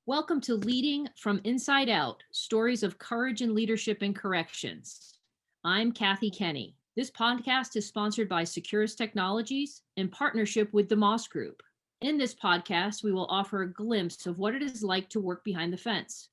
Welcome to Leading from Inside Out, Stories of Courage and Leadership in Corrections. I'm Kathy Kenny. This podcast is sponsored by Securus Technologies in partnership with the Moss Group. In this podcast, we will offer a glimpse of what it is like to work behind the fence.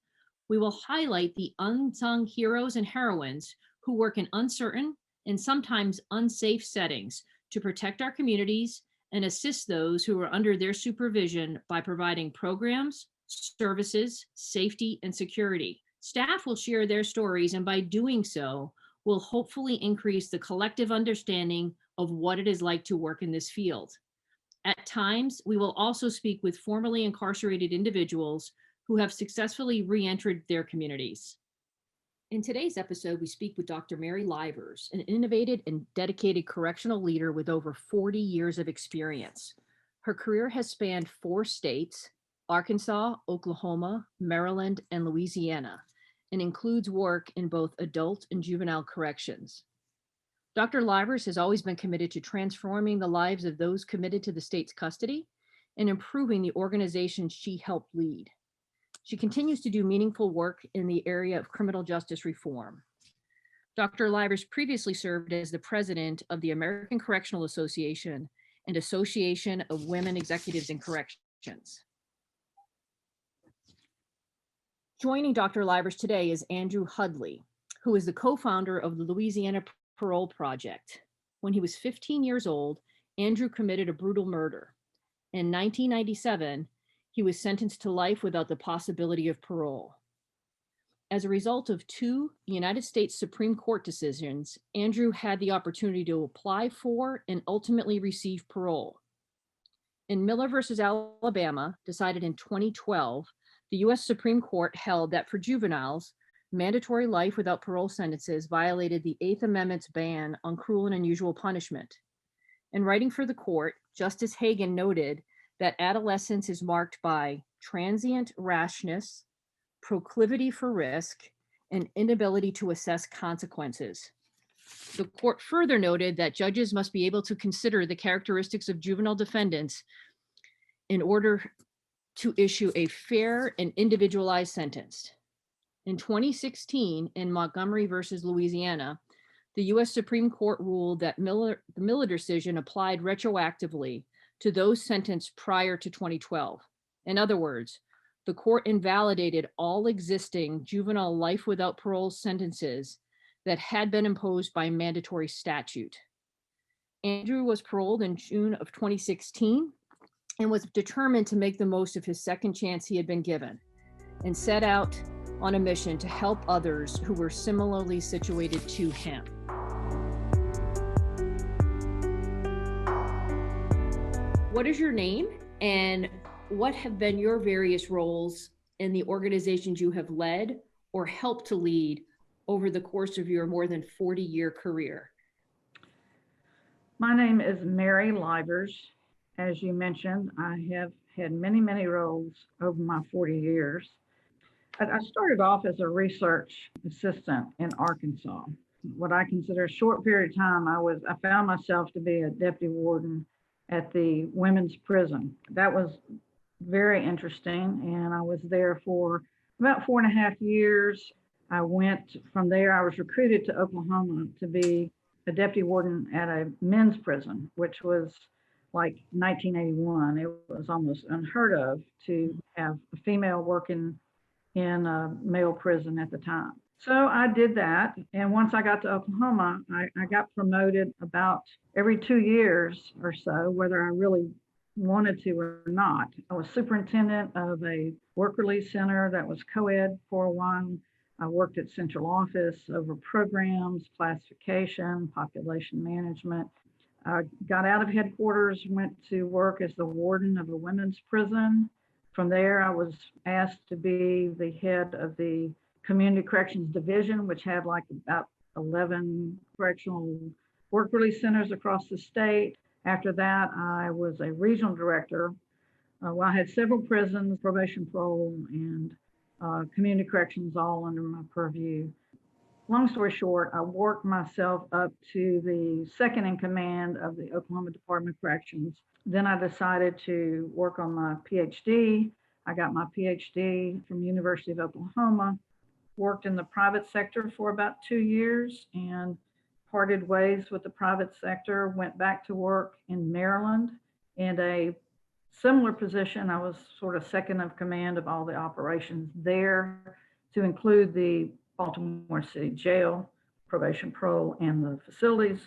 We will highlight the unsung heroes and heroines who work in uncertain and sometimes unsafe settings to protect our communities and assist those who are under their supervision by providing programs, services, safety, and security. Staff will share their stories, and by doing so, will hopefully increase the collective understanding of what it is like to work in this field. At times, we will also speak with formerly incarcerated individuals who have successfully re-entered their communities. In today's episode, we speak with Dr. Mary Livers, an innovative and dedicated correctional leader with over 40 years of experience. Her career has spanned 4 states, Arkansas, Oklahoma, Maryland, and Louisiana, and includes work in both adult and juvenile corrections. Dr. Livers has always been committed to transforming the lives of those committed to the state's custody and improving the organizations she helped lead. She continues to do meaningful work in the area of criminal justice reform. Dr. Livers previously served as the president of the American Correctional Association and Association of Women Executives in Corrections. Joining Dr. Livers today is Andrew Hundley, who is the co-founder of the Louisiana Parole Project. When he was 15 years old, Andrew committed a brutal murder. In 1997, he was sentenced to life without the possibility of parole. As a result of 2 United States Supreme Court decisions, Andrew had the opportunity to apply for and ultimately receive parole. In Miller versus Alabama, decided in 2012, the U.S. Supreme Court held that for juveniles, mandatory life without parole sentences violated the 8th Amendment's ban on cruel and unusual punishment. In writing for the court, Justice Hagan noted that adolescence is marked by transient rashness, proclivity for risk, and inability to assess consequences. The court further noted that judges must be able to consider the characteristics of juvenile defendants in order to issue a fair and individualized sentence. In 2016, in Montgomery versus Louisiana, the U.S. Supreme Court ruled that the Miller decision applied retroactively to those sentenced prior to 2012. In other words, the court invalidated all existing juvenile life without parole sentences that had been imposed by mandatory statute. Andrew was paroled in June of 2016 and was determined to make the most of his second chance he had been given, and set out on a mission to help others who were similarly situated to him. What is your name, and what have been your various roles in the organizations you have led or helped to lead over the course of your more than 40-year career? My name is Mary Livers. As you mentioned, I have had many roles over my 40 years. I started off as a research assistant in Arkansas. What I consider a short period of time, I found myself to be a deputy warden at the women's prison. That was very interesting, and I was there for about 4.5 years. I went from there, I was recruited to Oklahoma to be a deputy warden at a men's prison, which was like 1981. It was almost unheard of to have a female working in a male prison at the time. So I did that. And once I got to Oklahoma, I got promoted about every 2 years or so, whether I really wanted to or not. I was superintendent of a work release center that was co-ed for a while. I worked at central office over programs, classification, population management. I got out of headquarters, went to work as the warden of a women's prison. From there, I was asked to be the head of the Community Corrections Division, which had like about 11 correctional work release centers across the state. After that, I was a regional director. I had several prisons, probation, parole, and community corrections all under my purview. Long story short, I worked myself up to the second in command of the Oklahoma Department of Corrections. Then I decided to work on my PhD. I got my PhD from University of Oklahoma, worked in the private sector for about 2 years and parted ways with the private sector, went back to work in Maryland in a similar position. I was sort of second of command of all the operations there, to include the Baltimore City Jail, probation, parole, and the facilities.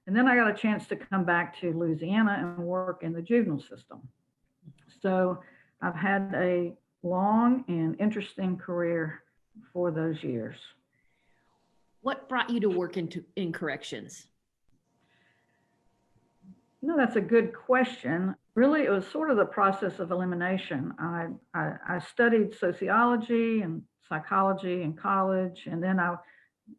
And then I got a chance to come back to Louisiana and work in the juvenile system. So I've had a long and interesting career for those years. What brought you to work in corrections? That's a good question. Really, it was sort of the process of elimination. I studied sociology and psychology in college, and then I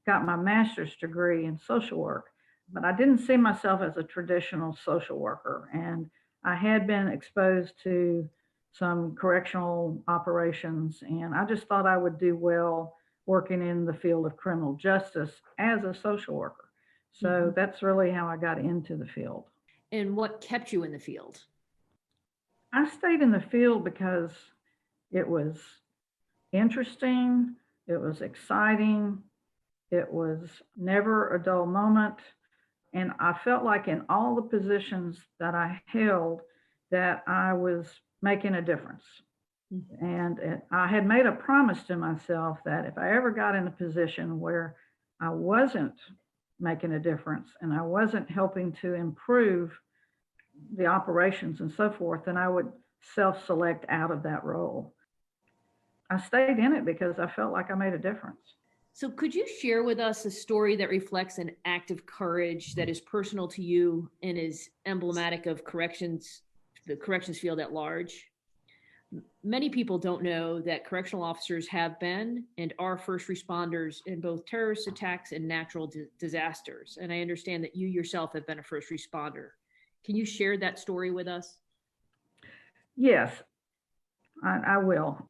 got my master's degree in social work. But I didn't see myself as a traditional social worker. And I had been exposed to some correctional operations, and I just thought I would do well working in the field of criminal justice as a social worker. So that's really how I got into the field. And what kept you in the field? I stayed in the field because it was interesting, it was exciting, it was never a dull moment. And I felt like in all the positions that I held that I was making a difference. And I had made a promise to myself that if I ever got in a position where I wasn't making a difference and I wasn't helping to improve the operations and so forth, then I would self-select out of that role. I stayed in it because I felt like I made a difference. So could you share with us a story that reflects an act of courage that is personal to you and is emblematic of the corrections field at large? Many people don't know that correctional officers have been and are first responders in both terrorist attacks and natural disasters. And I understand that you yourself have been a first responder. Can you share that story with us? Yes, I will.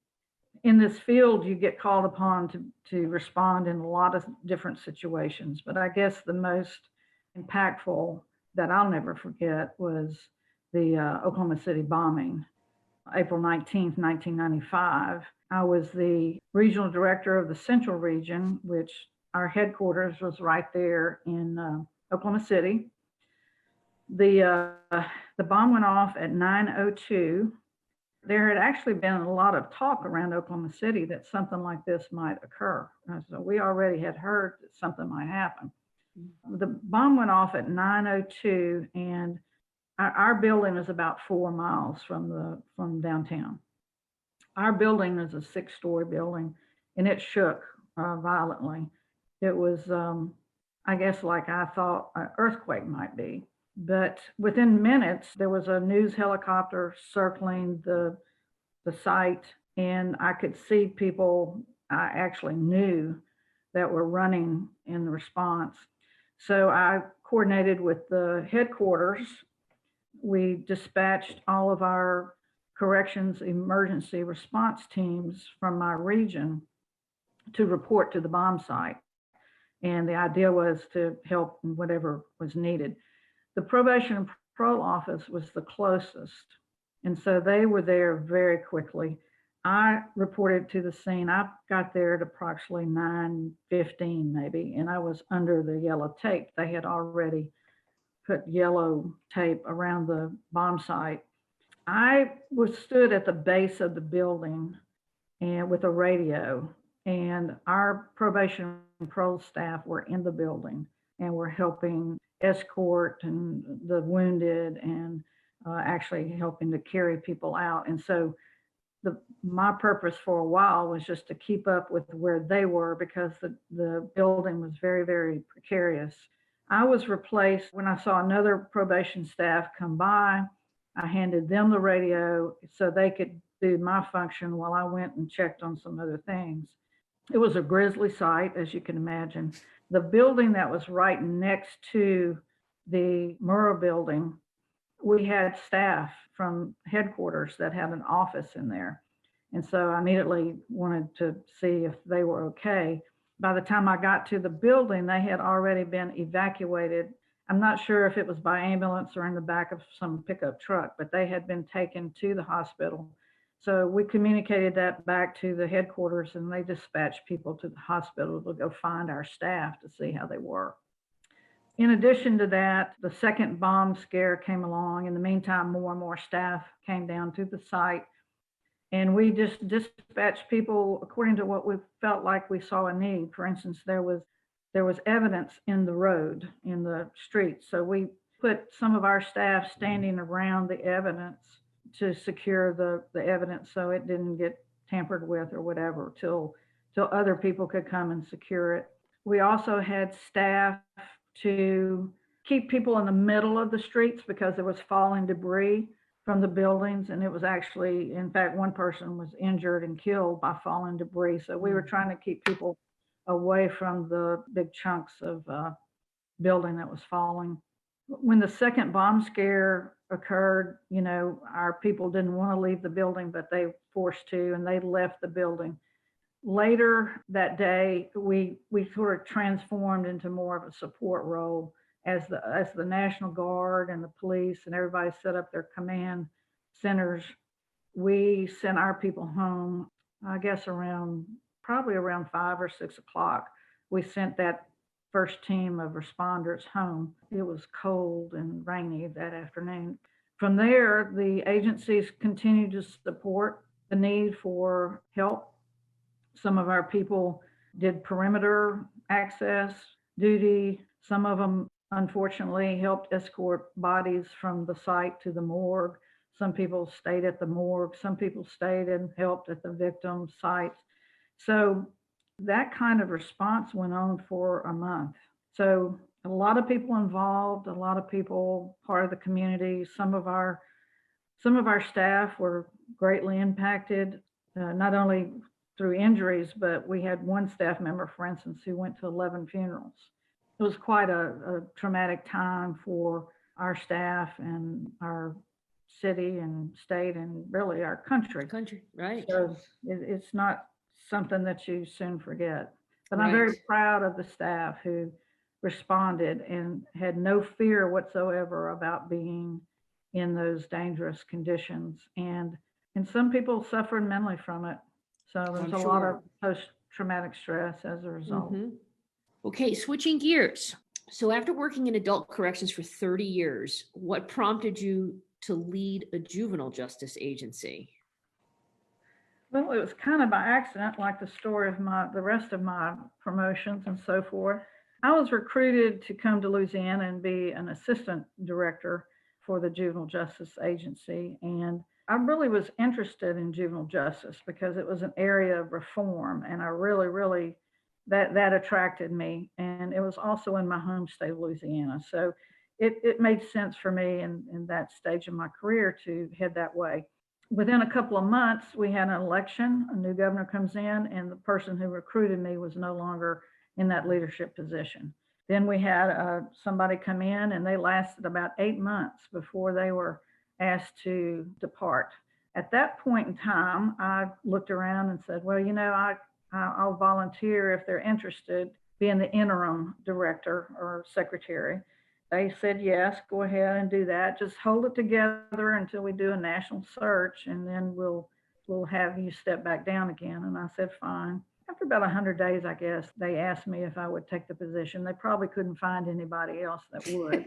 In this field, you get called upon to respond in a lot of different situations. But I guess the most impactful that I'll never forget was the Oklahoma City bombing, April 19th, 1995. I was the regional director of the Central Region, which our headquarters was right there in Oklahoma City. The bomb went off at 9:02. There had actually been a lot of talk around Oklahoma City that something like this might occur. So we already had heard that something might happen. The bomb went off at 9:02, and our building is about 4 miles from downtown. Our building is a 6-story building, and it shook violently. It was, I guess, like I thought an earthquake might be. But within minutes, there was a news helicopter circling the site, and I could see people I actually knew that were running in response. So I coordinated with the headquarters. We dispatched all of our corrections emergency response teams from my region to report to the bomb site. And the idea was to help in whatever was needed. The probation and parole office was the closest, and so they were there very quickly. I reported to the scene. I got there at approximately 9:15 maybe, and I was under the yellow tape. They had already put yellow tape around the bomb site. I was stood at the base of the building and with a radio, and our probation and parole staff were in the building and were helping escort and the wounded and actually helping to carry people out. And so my purpose for a while was just to keep up with where they were, because the building was very, very precarious. I was replaced when I saw another probation staff come by. I handed them the radio so they could do my function while I went and checked on some other things. It was a grisly sight, as you can imagine. The building that was right next to the Murrah building, we had staff from headquarters that had an office in there. And so I immediately wanted to see if they were okay. By the time I got to the building, they had already been evacuated. I'm not sure if it was by ambulance or in the back of some pickup truck, but they had been taken to the hospital So we communicated that back to the headquarters, and they dispatched people to the hospital to go find our staff to see how they were. In addition to that, the second bomb scare came along. In the meantime, more and more staff came down to the site, and we just dispatched people according to what we felt like we saw a need. For instance, there was evidence in the road, in the street. So we put some of our staff standing around the evidence to secure the evidence so it didn't get tampered with or whatever till other people could come and secure it. We also had staff to keep people in the middle of the streets because there was falling debris from the buildings, and it was actually, in fact, one person was injured and killed by falling debris. So we were trying to keep people away from the big chunks of building that was falling. When the second bomb scare occurred, our people didn't want to leave the building, but they forced to, and they left the building. Later that day, we sort of transformed into more of a support role as the National Guard and the police and everybody set up their command centers. We sent our people home, I guess probably around 5 or 6 o'clock. We sent that first team of responders home. It was cold and rainy that afternoon. From there, the agencies continued to support the need for help. Some of our people did perimeter access duty. Some of them, unfortunately, helped escort bodies from the site to the morgue. Some people stayed at the morgue. Some people stayed and helped at the victim sites. So that kind of response went on for a month. So a lot of people involved, a lot of people part of the community. Some of our staff were greatly impacted, not only through injuries, but we had one staff member, for instance, who went to 11 funerals. It was quite a traumatic time for our staff and our city and state and really our country. Right. So it's not something that you soon forget. But I'm Right. very proud of the staff who responded and had no fear whatsoever about being in those dangerous conditions. And some people suffered mentally from it. So there's I'm a lot of sure. post-traumatic stress as a result. Mhm. Okay, switching gears. So after working in adult corrections for 30 years, what prompted you to lead a juvenile justice agency? Well, it was kind of by accident, like the story of the rest of my promotions and so forth. I was recruited to come to Louisiana and be an assistant director for the Juvenile Justice Agency. And I really was interested in juvenile justice because it was an area of reform. And I really, that attracted me. And it was also in my home state of Louisiana. So it made sense for me in that stage of my career to head that way. Within a couple of months, we had an election. A new governor comes in, and the person who recruited me was no longer in that leadership position. Then we had somebody come in, and they lasted about 8 months before they were asked to depart. At that point in time, I looked around and said, well, I'll volunteer if they're interested, being the interim director or secretary. They said, yes, go ahead and do that. Just hold it together until we do a national search, and then we'll have you step back down again. And I said, fine. After about 100 days, I guess, they asked me if I would take the position. They probably couldn't find anybody else that would.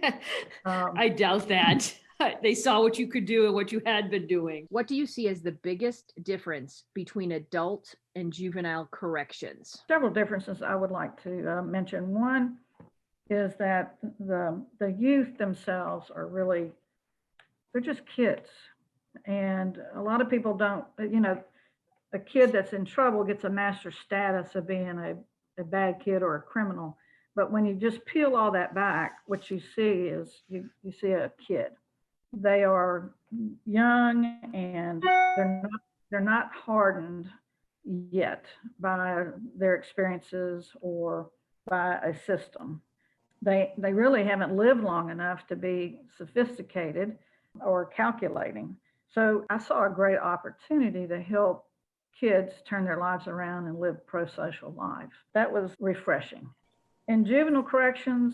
I doubt that. They saw what you could do and what you had been doing. What do you see as the biggest difference between adult and juvenile corrections? Several differences I would like to mention. One is that the youth themselves are really, they're just kids. And a lot of people don't, a kid that's in trouble gets a master status of being a bad kid or a criminal. But when you just peel all that back, what you see is you see a kid. They are young and they're not hardened yet by their experiences or by a system. They really haven't lived long enough to be sophisticated or calculating. So I saw a great opportunity to help kids turn their lives around and live pro-social lives. That was refreshing. In juvenile corrections,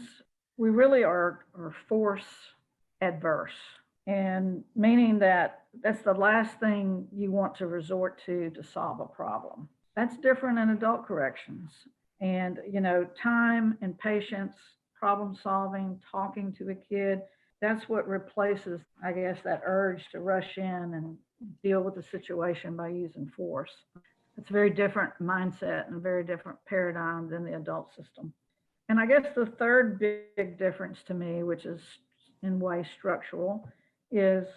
we really are force adverse, and meaning that that's the last thing you want to resort to solve a problem. That's different in adult corrections. And, time and patience, problem solving, talking to a kid, that's what replaces, I guess, that urge to rush in and deal with the situation by using force. It's a very different mindset and a very different paradigm than the adult system. And I guess the third big difference to me, which is in way structural, is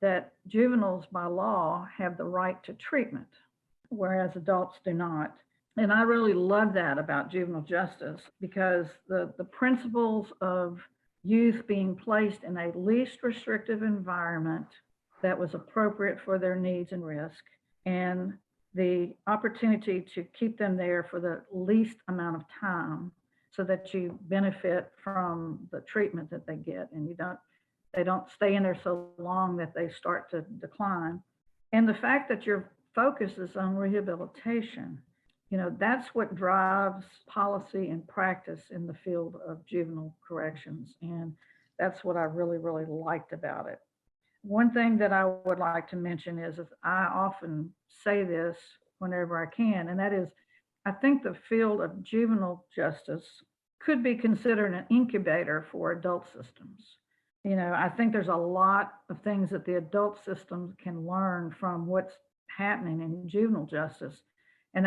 that juveniles by law have the right to treatment, whereas adults do not. And I really love that about juvenile justice because the principles of youth being placed in a least restrictive environment that was appropriate for their needs and risk, and the opportunity to keep them there for the least amount of time so that you benefit from the treatment that they get and they don't stay in there so long that they start to decline. And the fact that your focus is on rehabilitation, that's what drives policy and practice in the field of juvenile corrections. And that's what I really, really liked about it. One thing that I would like to mention is I often say this whenever I can, and that is I think the field of juvenile justice could be considered an incubator for adult systems. I think there's a lot of things that the adult systems can learn from what's happening in juvenile justice. And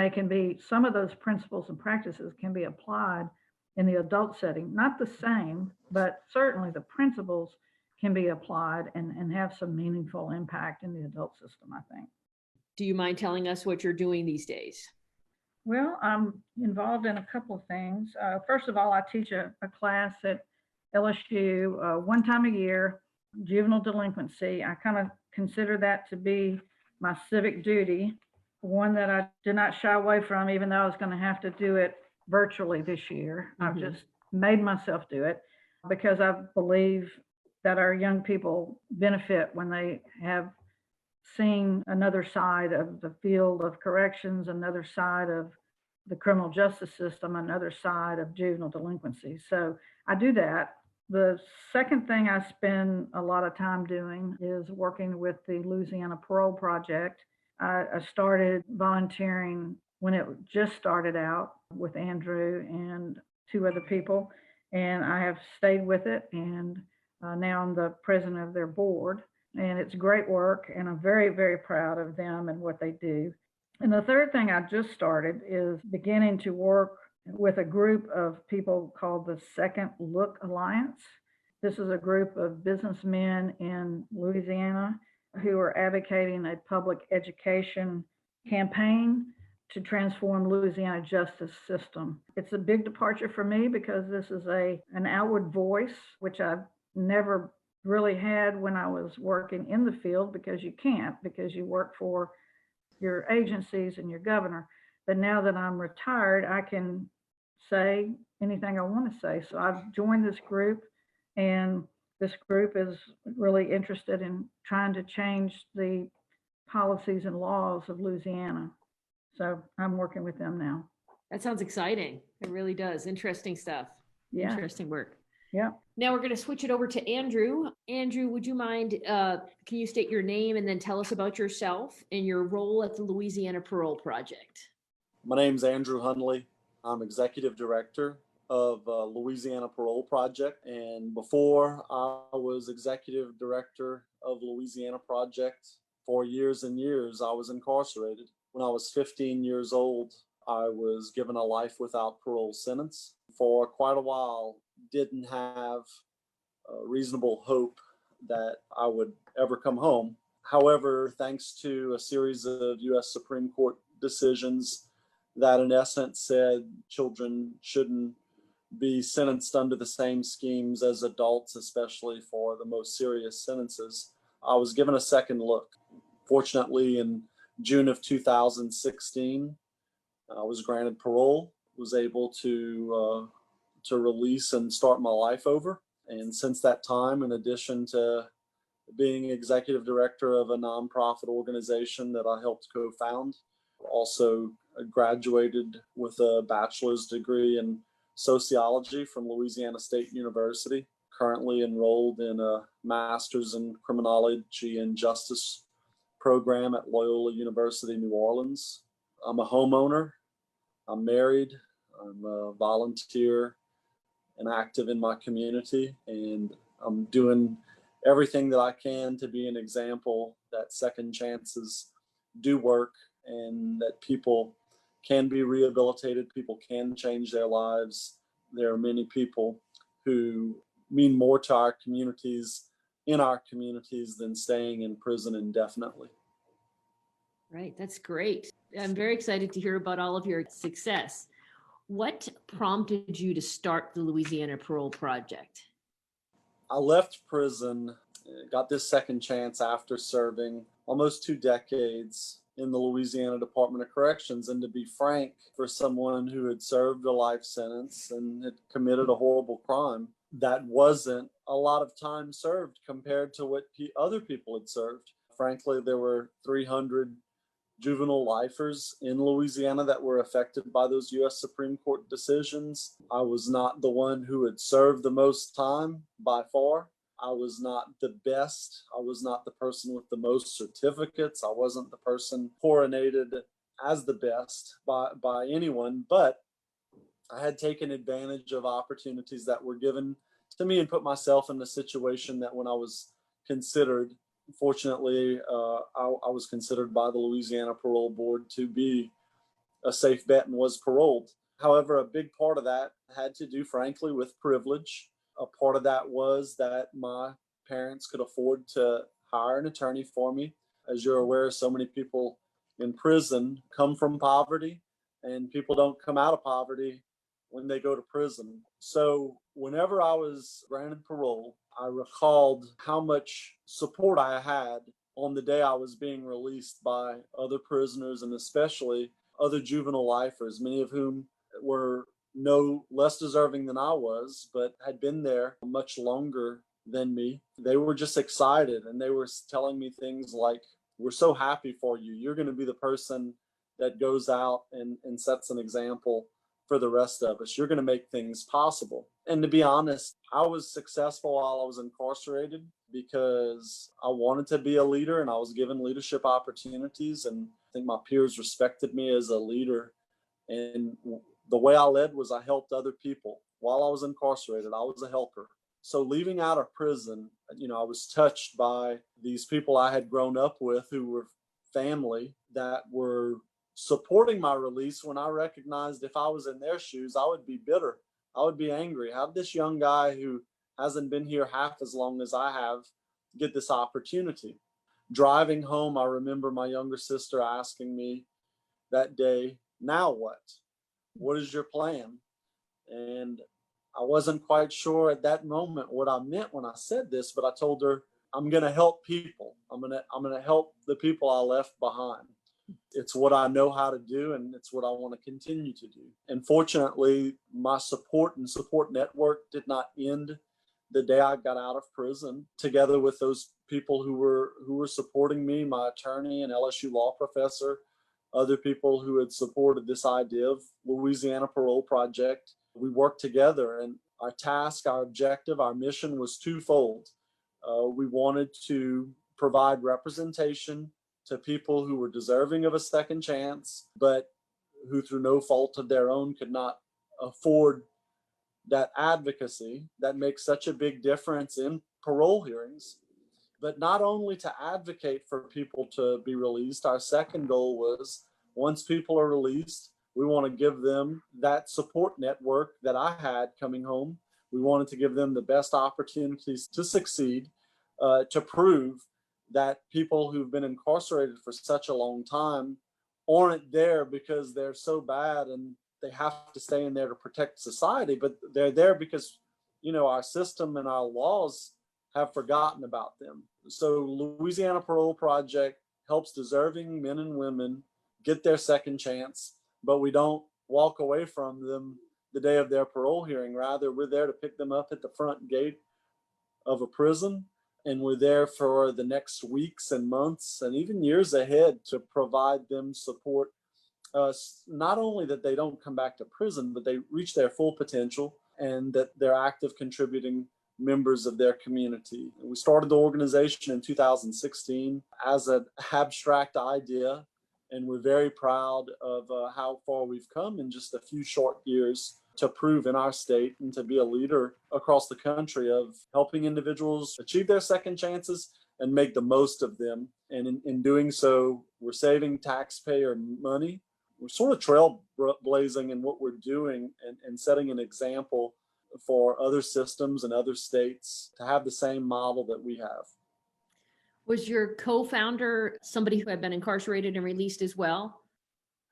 some of those principles and practices can be applied in the adult setting. Not the same, but certainly the principles can be applied and have some meaningful impact in the adult system, I think. Do you mind telling us what you're doing these days? Well, I'm involved in a couple of things. First of all, I teach a class at LSU one time a year, juvenile delinquency. I kind of consider that to be my civic duty, one that I did not shy away from, even though I was going to have to do it virtually this year. I've just made myself do it because I believe that our young people benefit when they have seen another side of the field of corrections, another side of the criminal justice system, another side of juvenile delinquency. So I do that. The second thing I spend a lot of time doing is working with the Louisiana Parole Project. I started volunteering when it just started out with Andrew and two other people, and I have stayed with it, and now I'm the president of their board. And it's great work, and I'm very, very proud of them and what they do. And the third thing I just started is beginning to work with a group of people called the Second Look Alliance. This is a group of businessmen in Louisiana who are advocating a public education campaign to transform Louisiana justice system. It's a big departure for me because this is an outward voice, which I've never really had when I was working in the field, because you can't, because you work for your agencies and your governor. But now that I'm retired, I can say anything I want to say. So I've joined this group, and this group is really interested in trying to change the policies and laws of Louisiana. So I'm working with them now. That sounds exciting. It really does. Interesting stuff. Yeah. Interesting work. Yeah. Now we're going to switch it over to Andrew. Andrew, would you mind, can you state your name and then tell us about yourself and your role at the Louisiana Parole Project? My name's Andrew Hundley. I'm executive director of Louisiana Parole Project. And before I was executive director of Louisiana Project for years and years, I was incarcerated. When I was 15 years old, I was given a life without parole sentence. For quite a while, didn't have a reasonable hope that I would ever come home. However, thanks to a series of U.S. Supreme Court decisions that in essence said children shouldn't be sentenced under the same schemes as adults, especially for the most serious sentences, I was given a second look. Fortunately, in June of 2016, I was granted parole, was able to release and start my life over. And since that time, in addition to being executive director of a nonprofit organization that I helped co-found, also graduated with a bachelor's degree in sociology from Louisiana State University, currently enrolled in a master's in criminology and justice program at Loyola University, New Orleans. I'm a homeowner. I'm married. I'm a volunteer and active in my community, and I'm doing everything that I can to be an example that second chances do work and that people can be rehabilitated, people can change their lives. There are many people who mean more to our communities, in our communities, than staying in prison indefinitely. Right, that's great. I'm very excited to hear about all of your success. What prompted you to start the Louisiana Parole Project? I left prison, got this second chance after serving almost 2 decades in the Louisiana Department of Corrections. And to be frank, for someone who had served a life sentence and had committed a horrible crime, that wasn't a lot of time served compared to what other people had served. Frankly, there were 300 juvenile lifers in Louisiana that were affected by those U.S. Supreme Court decisions. I was not the one who had served the most time by far. I was not the best. I was not the person with the most certificates. I wasn't the person coronated as the best by anyone, but I had taken advantage of opportunities that were given to me and put myself in a situation that when I was considered, fortunately, I was considered by the Louisiana Parole Board to be a safe bet and was paroled. However, a big part of that had to do, frankly, with privilege. A part of that was that my parents could afford to hire an attorney for me. As you're aware, so many people in prison come from poverty, and people don't come out of poverty when they go to prison. So whenever I was granted parole, I recalled how much support I had on the day I was being released by other prisoners, and especially other juvenile lifers, many of whom were no less deserving than I was, but had been there much longer than me. They were just excited, and they were telling me things like, "We're so happy for you. You're going to be the person that goes out and sets an example for the rest of us. You're going to make things possible." And to be honest, I was successful while I was incarcerated because I wanted to be a leader and I was given leadership opportunities. And I think my peers respected me as a leader. And the way I led was I helped other people. While I was incarcerated, I was a helper. So leaving out of prison, I was touched by these people I had grown up with who were family that were supporting my release when I recognized if I was in their shoes, I would be bitter. I would be angry. How did this young guy who hasn't been here half as long as I have get this opportunity? Driving home, I remember my younger sister asking me that day, "Now what? What is your plan?" And I wasn't quite sure at that moment what I meant when I said this, but I told her, "I'm going to help people. I'm going to help the people I left behind. It's what I know how to do, and it's what I want to continue to do." And fortunately, my support and support network did not end the day I got out of prison. Together with those people who were supporting me, my attorney and LSU law professor, other people who had supported this idea of Louisiana Parole Project, we worked together, and our task, our objective, our mission was twofold. We wanted to provide representation to people who were deserving of a second chance, but who through no fault of their own could not afford that advocacy that makes such a big difference in parole hearings. But not only to advocate for people to be released, our second goal was once people are released, we want to give them that support network that I had coming home. We wanted to give them the best opportunities to succeed, to prove that people who've been incarcerated for such a long time aren't there because they're so bad and they have to stay in there to protect society, but they're there because, our system and our laws have forgotten about them. So Louisiana Parole Project helps deserving men and women get their second chance, but we don't walk away from them the day of their parole hearing. Rather, we're there to pick them up at the front gate of a prison, and we're there for the next weeks and months and even years ahead to provide them support. Not only that they don't come back to prison, but they reach their full potential and that they're active contributing members of their community. We started the organization in 2016 as an abstract idea, and we're very proud of how far we've come in just a few short years to prove in our state and to be a leader across the country of helping individuals achieve their second chances and make the most of them. And in doing so, we're saving taxpayer money. We're sort of trailblazing in what we're doing and setting an example for other systems and other states to have the same model that we have. Was your co-founder somebody who had been incarcerated and released as well?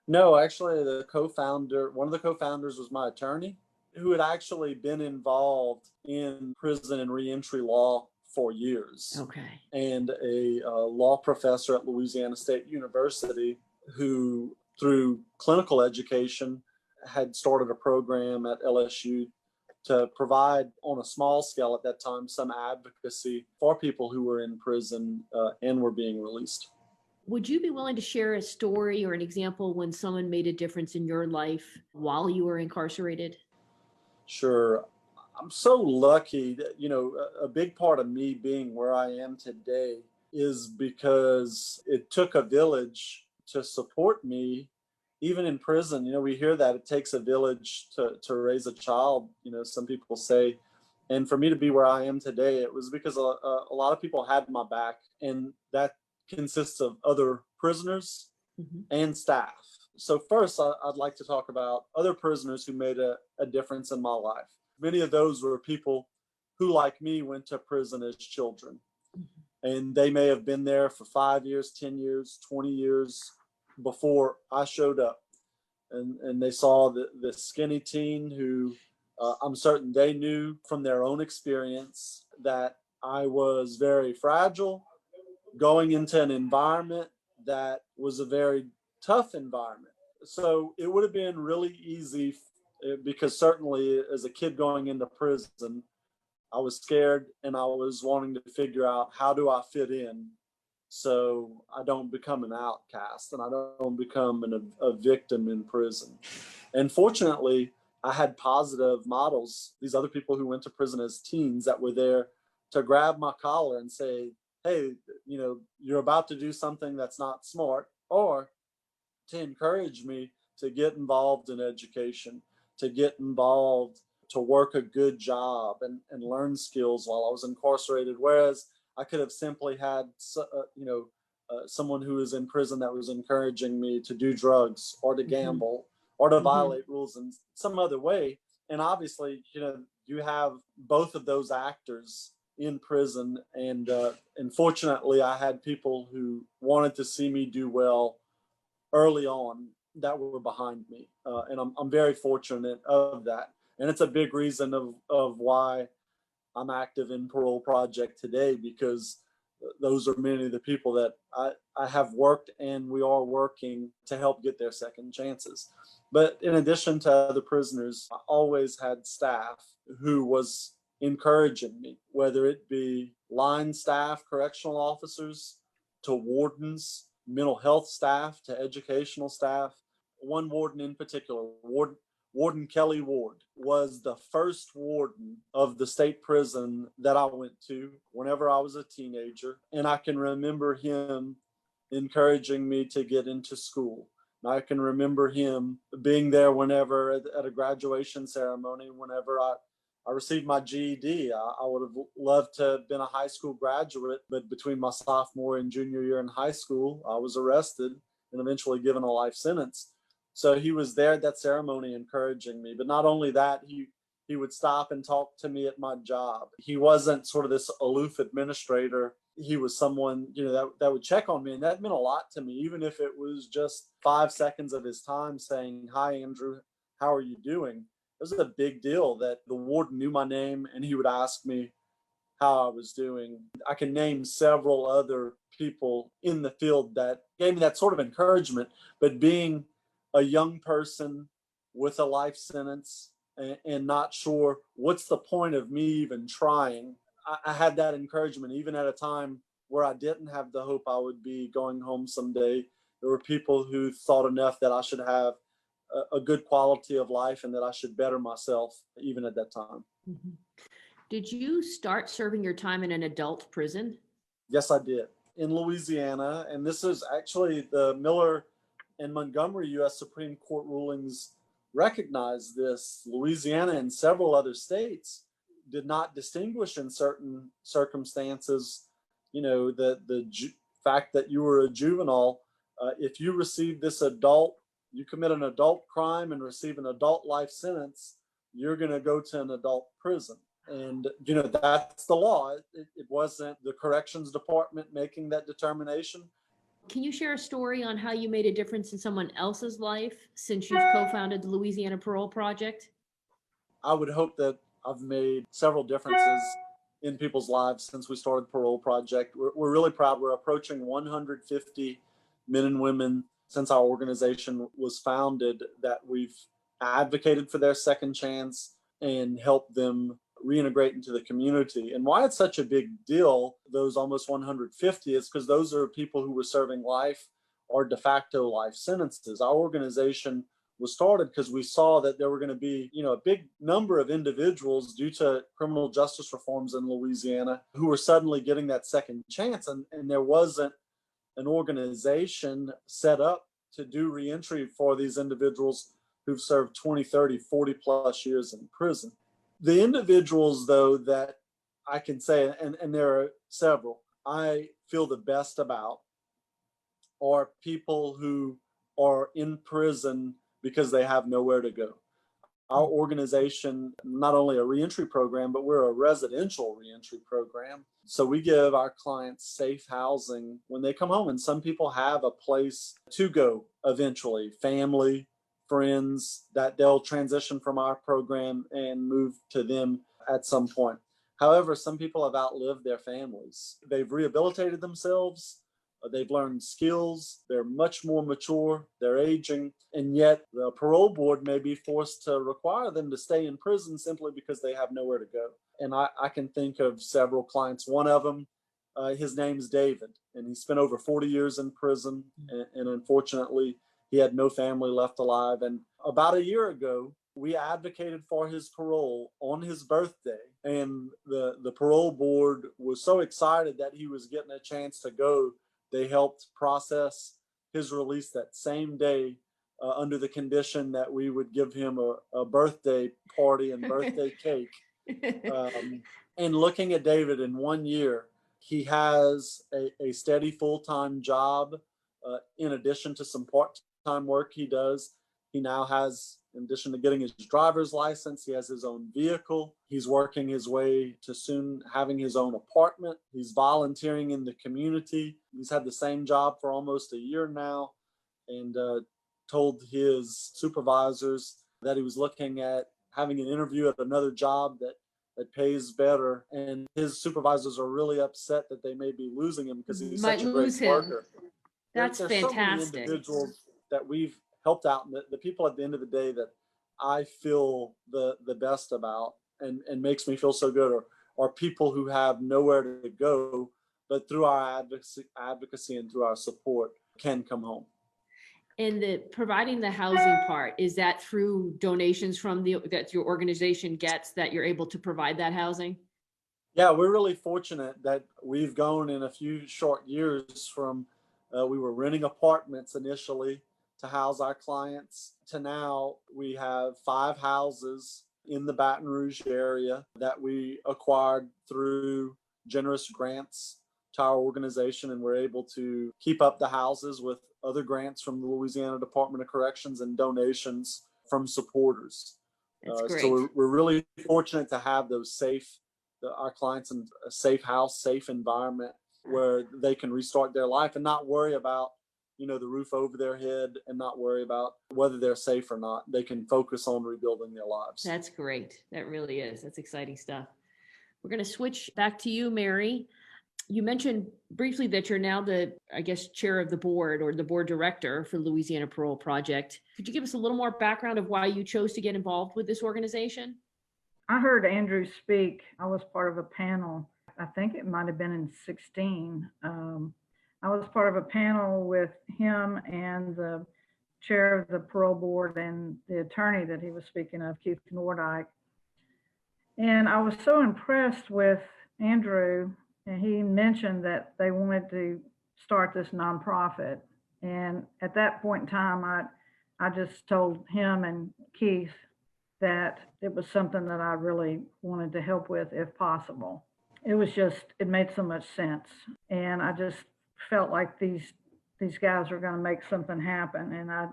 No, actually, one of the co-founders was my attorney, who had actually been involved in prison and reentry law for years. Okay. And a law professor at Louisiana State University who, through clinical education, had started a program at LSU to provide on a small scale at that time some advocacy for people who were in prison and were being released. Would you be willing to share a story or an example when someone made a difference in your life while you were incarcerated? Sure. I'm so lucky that, a big part of me being where I am today is because it took a village to support me, even in prison. We hear that it takes a village to raise a child, some people say. And for me to be where I am today, it was because a lot of people had my back, and that consists of other prisoners and staff. So first, I'd like to talk about other prisoners who made a difference in my life. Many of those were people who, like me, went to prison as children. And they may have been there for 5 years, 10 years, 20 years before I showed up. And they saw the skinny teen who I'm certain they knew from their own experience that I was very fragile, going into an environment that was a very tough environment. So it would have been really easy because certainly as a kid going into prison, I was scared and I was wanting to figure out, how do I fit in so I don't become an outcast and I don't become a victim in prison. And fortunately, I had positive models, these other people who went to prison as teens, that were there to grab my collar and say, hey, you're about to do something that's not smart, or to encourage me to get involved in education, to get involved, to work a good job and learn skills while I was incarcerated. Whereas I could have simply had, someone who was in prison that was encouraging me to do drugs or to gamble or to violate rules in some other way. And obviously, you have both of those actors in prison. And fortunately, I had people who wanted to see me do well early on that were behind me. And I'm very fortunate of that. And it's a big reason of why I'm active in Parole Project today, because those are many of the people that I have worked and we are working to help get their second chances. But in addition to other prisoners, I always had staff who was encouraging me, whether it be line staff, correctional officers, to wardens, mental health staff, to educational staff. One warden in particular, Warden Kelly Ward, was the first warden of the state prison that I went to whenever I was a teenager. And I can remember him encouraging me to get into school. And I can remember him being there whenever at a graduation ceremony, whenever I received my GED. I would have loved to have been a high school graduate, but between my sophomore and junior year in high school, I was arrested and eventually given a life sentence. So he was there at that ceremony encouraging me. But not only that, he would stop and talk to me at my job. He wasn't sort of this aloof administrator. He was someone, that would check on me. And that meant a lot to me, even if it was just 5 seconds of his time saying, "Hi, Andrew, how are you doing?" It was a big deal that the warden knew my name and he would ask me how I was doing. I can name several other people in the field that gave me that sort of encouragement. But being a young person with a life sentence and not sure what's the point of me even trying, I had that encouragement even at a time where I didn't have the hope I would be going home someday. There were people who thought enough that I should have a good quality of life and that I should better myself even at that time. Did you start serving your time in an adult prison? Yes, I did. In Louisiana, and this is actually the Miller and Montgomery U.S. Supreme Court rulings recognize this. Louisiana and several other states did not distinguish in certain circumstances, the fact that you were a juvenile. If you receive this you commit an adult crime and receive an adult life sentence, you're going to go to an adult prison. And, that's the law. It wasn't the corrections department making that determination. Can you share a story on how you made a difference in someone else's life since you've co-founded the Louisiana Parole Project? I would hope that I've made several differences in people's lives since we started the Parole Project. We're really proud. We're approaching 150 men and women since our organization was founded that we've advocated for their second chance and helped them reintegrate into the community. And why it's such a big deal, those almost 150, is because those are people who were serving life or de facto life sentences. Our organization was started because we saw that there were going to be, a big number of individuals due to criminal justice reforms in Louisiana who were suddenly getting that second chance. And there wasn't an organization set up to do reentry for these individuals who've served 20, 30, 40 plus years in prison. The individuals, though, that I can say, and there are several, I feel the best about are people who are in prison because they have nowhere to go. Our organization, not only a reentry program, but we're a residential reentry program. So we give our clients safe housing when they come home. And some people have a place to go eventually, family, friends, that they'll transition from our program and move to them at some point. However, some people have outlived their families. They've rehabilitated themselves. They've learned skills. They're much more mature. They're aging. And yet the parole board may be forced to require them to stay in prison simply because they have nowhere to go. And I can think of several clients. One of them, his name's David, and he spent over 40 years in prison. And unfortunately, he had no family left alive. And about a year ago, we advocated for his parole on his birthday. And the parole board was so excited that he was getting a chance to go. They helped process his release that same day under the condition that we would give him a birthday party and birthday cake. And looking at David in 1 year, he has a steady full-time job in addition to some part-time work he does. He now has, in addition to getting his driver's license, he has his own vehicle. He's working his way to soon having his own apartment. He's volunteering in the community. He's had the same job for almost a year now, and told his supervisors that he was looking at having an interview at another job that pays better. And his supervisors are really upset that they may be losing him because he's such a great worker. That's there's fantastic. So many individuals that we've helped out, and the people at the end of the day that I feel the best about and makes me feel so good are people who have nowhere to go, but through our advocacy and through our support can come home. And providing the housing part, is that through donations from that your organization gets that you're able to provide that housing? Yeah, we're really fortunate that we've gone in a few short years from we were renting apartments initially to house our clients to now we have 5 houses in the Baton Rouge area that we acquired through generous grants to our organization, and we're able to keep up the houses with other grants from the Louisiana Department of Corrections and donations from supporters. That's great. So we're really fortunate to have those our clients in a safe house, safe environment where they can restart their life and not worry about, the roof over their head and not worry about whether they're safe or not. They can focus on rebuilding their lives. That's great. That really is. That's exciting stuff. We're going to switch back to you, Mary. You mentioned briefly that you're now the, chair of the board or the board director for Louisiana Parole Project. Could you give us a little more background of why you chose to get involved with this organization? I heard Andrew speak. I was part of a panel. I think it might have been in 2016. I was part of a panel with him and the chair of the parole board and the attorney that he was speaking of, Keith Nordyke. And I was so impressed with Andrew, and he mentioned that they wanted to start this nonprofit. And at that point in time, I just told him and Keith that it was something that I really wanted to help with if possible. It made so much sense. And I just felt like these guys were going to make something happen. And I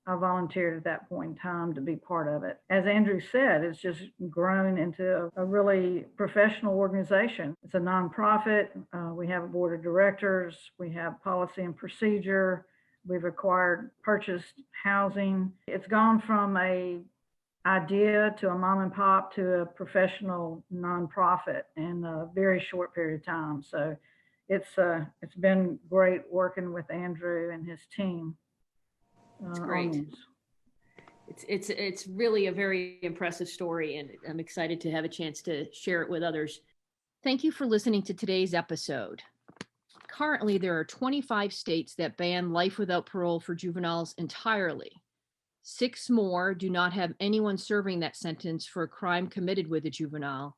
volunteered at that point in time to be part of it. As Andrew said, it's just grown into a really professional organization. It's a nonprofit. We have a board of directors. We have policy and procedure. We've purchased housing. It's gone from a idea to a mom and pop to a professional nonprofit in a very short period of time. So it's been great working with Andrew and his team. It's great. It's really a very impressive story, and I'm excited to have a chance to share it with others. Thank you for listening to today's episode. Currently, there are 25 states that ban life without parole for juveniles entirely. 6 more do not have anyone serving that sentence for a crime committed with a juvenile,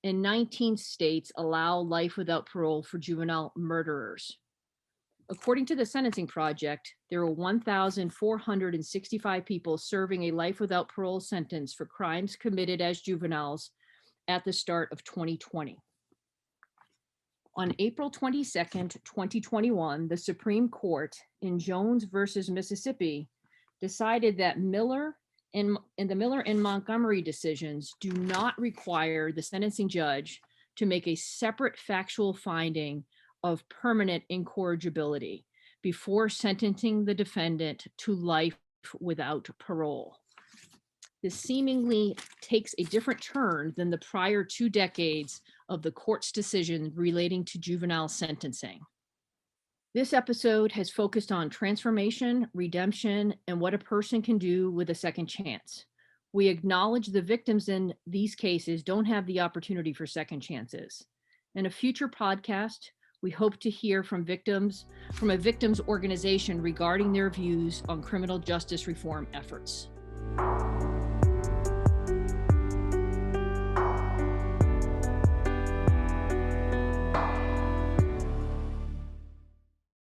and 19 states allow life without parole for juvenile murderers. According to the Sentencing Project, there were 1,465 people serving a life without parole sentence for crimes committed as juveniles at the start of 2020. On April 22nd, 2021, the Supreme Court in Jones versus Mississippi decided that the Miller and Montgomery decisions do not require the sentencing judge to make a separate factual finding of permanent incorrigibility before sentencing the defendant to life without parole. This seemingly takes a different turn than the prior 2 decades of the court's decision relating to juvenile sentencing. This episode has focused on transformation, redemption, and what a person can do with a second chance. We acknowledge the victims in these cases don't have the opportunity for second chances. In a future podcast, we hope to hear from a victims organization regarding their views on criminal justice reform efforts.